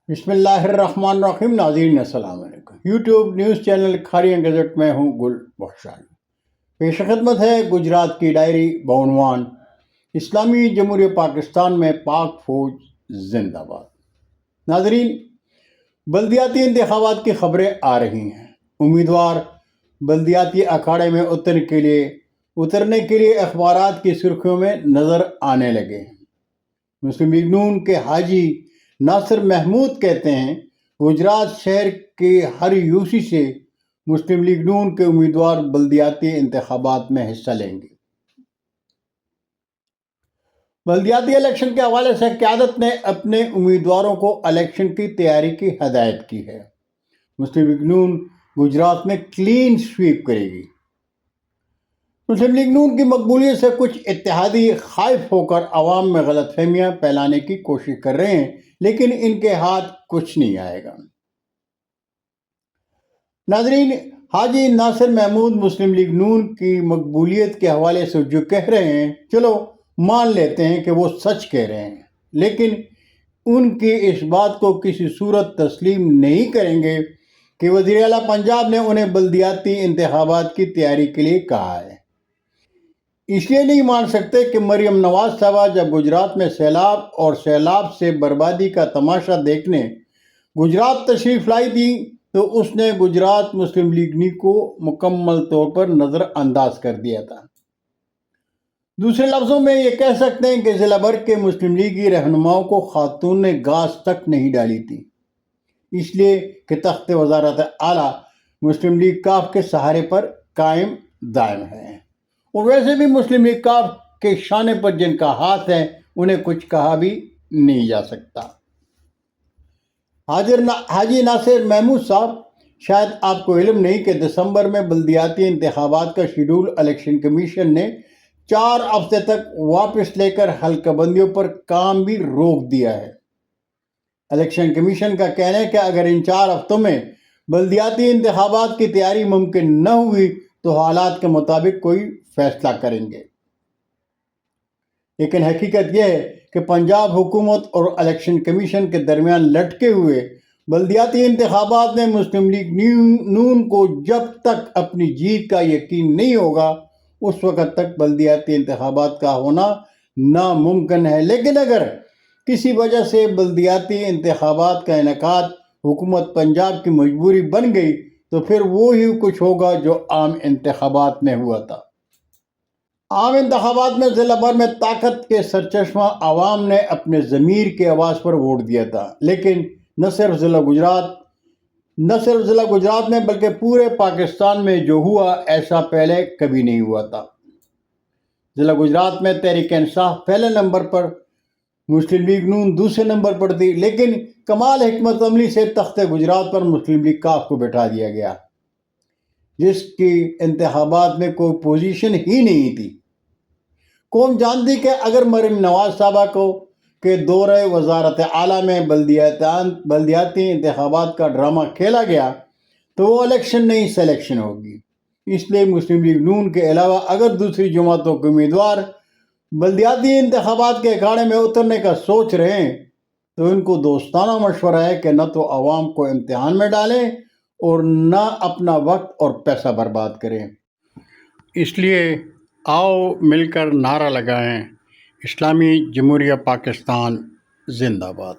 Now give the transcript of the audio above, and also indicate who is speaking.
Speaker 1: بسم اللہ الرحمن الرحیم. ناظرین السلام علیکم. YouTube news channel Kharian gazette میں ہوں گل بخشانی. پیش خدمت ہے گجرات کی ڈائری بعنوان اسلامی جمہوریہ پاکستان میں پاک فوج زندہ باد. ناظرین، بلدیاتی انتخابات کی خبریں آ رہی ہیں. امیدوار بلدیاتی اکھاڑے میں اترنے کے لیے اخبارات کی سرخیوں میں نظر آنے لگے ہیں. مسلم لیگ نون کے حاجی ناصر محمود کہتے ہیں گجرات شہر کے ہر یوسی سے مسلم لیگ نون کے امیدوار بلدیاتی انتخابات میں حصہ لیں گے. بلدیاتی الیکشن کے حوالے سے قیادت نے اپنے امیدواروں کو الیکشن کی تیاری کی ہدایت کی ہے. مسلم لیگ نون گجرات میں کلین سویپ کرے گی. مسلم لیگ نون کی مقبولیت سے کچھ اتحادی خائف ہو کر عوام میں غلط فہمیاں پھیلانے کی کوشش کر رہے ہیں، لیکن ان کے ہاتھ کچھ نہیں آئے گا. ناظرین، حاجی ناصر محمود مسلم لیگ نون کی مقبولیت کے حوالے سے جو کہہ رہے ہیں، چلو مان لیتے ہیں کہ وہ سچ کہہ رہے ہیں، لیکن ان کی اس بات کو کسی صورت تسلیم نہیں کریں گے کہ وزیر اعلیٰ پنجاب نے انہیں بلدیاتی انتخابات کی تیاری کے لیے کہا ہے. اس لیے نہیں مان سکتے کہ مریم نواز صاحبہ جب گجرات میں سیلاب اور سیلاب سے بربادی کا تماشا دیکھنے گجرات تشریف لائی تھی تو اس نے گجرات مسلم لیگ کو مکمل طور پر نظر انداز کر دیا تھا. دوسرے لفظوں میں یہ کہہ سکتے ہیں کہ ضلع بھر کے مسلم لیگی رہنماؤں کو خاتون نے گاز تک نہیں ڈالی تھی، اس لیے کہ تخت وزارت اعلیٰ مسلم لیگ کاف کے سہارے پر قائم دائم ہے. اور ویسے بھی مسلم لیگ کاف کے شانے پر جن کا ہاتھ ہے انہیں کچھ کہا بھی نہیں جا سکتا. حاجی ناصر محمود صاحب، شاید آپ کو علم نہیں کہ دسمبر میں بلدیاتی انتخابات کا شیڈول الیکشن کمیشن نے 4 ہفتے تک واپس لے کر حلقہ بندیوں پر کام بھی روک دیا ہے. الیکشن کمیشن کا کہنا ہے کہ اگر ان 4 ہفتوں میں بلدیاتی انتخابات کی تیاری ممکن نہ ہوئی تو حالات کے مطابق کوئی فیصلہ کریں گے. لیکن حقیقت یہ ہے کہ پنجاب حکومت اور الیکشن کمیشن کے درمیان لٹکے ہوئے بلدیاتی انتخابات میں مسلم لیگ نون کو جب تک اپنی جیت کا یقین نہیں ہوگا اس وقت تک بلدیاتی انتخابات کا ہونا ناممکن ہے. لیکن اگر کسی وجہ سے بلدیاتی انتخابات کا انعقاد حکومت پنجاب کی مجبوری بن گئی تو پھر وہی کچھ ہوگا جو عام انتخابات میں ہوا تھا. عام انتخابات میں ضلع بھر میں طاقت کے سرچشمہ عوام نے اپنے ضمیر کی آواز پر ووٹ دیا تھا. لیکن نہ صرف ضلع گجرات میں بلکہ پورے پاکستان میں جو ہوا ایسا پہلے کبھی نہیں ہوا تھا. ضلع گجرات میں تحریک انصاف پہلے نمبر پر، مسلم لیگ نون دوسرے نمبر پر تھی، لیکن کمال حکمت عملی سے تخت گجرات پر مسلم لیگ کاف کو بٹھا دیا گیا، جس کی انتخابات میں کوئی پوزیشن ہی نہیں تھی. قوم جانتی کہ اگر مریم نواز صاحبہ کو کے دورہ وزارت اعلیٰ میں بلدیاتی انتخابات کا ڈرامہ کھیلا گیا تو وہ الیکشن نہیں سلیکشن ہوگی. اس لیے مسلم لیگ نون کے علاوہ اگر دوسری جماعتوں کے امیدوار بلدیاتی انتخابات کے اکھاڑے میں اترنے کا سوچ رہے ہیں تو ان کو دوستانہ مشورہ ہے کہ نہ تو عوام کو امتحان میں ڈالیں اور نہ اپنا وقت اور پیسہ برباد کریں. اس لیے آؤ مل کر نعرہ لگائیں، اسلامی جمہوریہ پاکستان زندہ باد.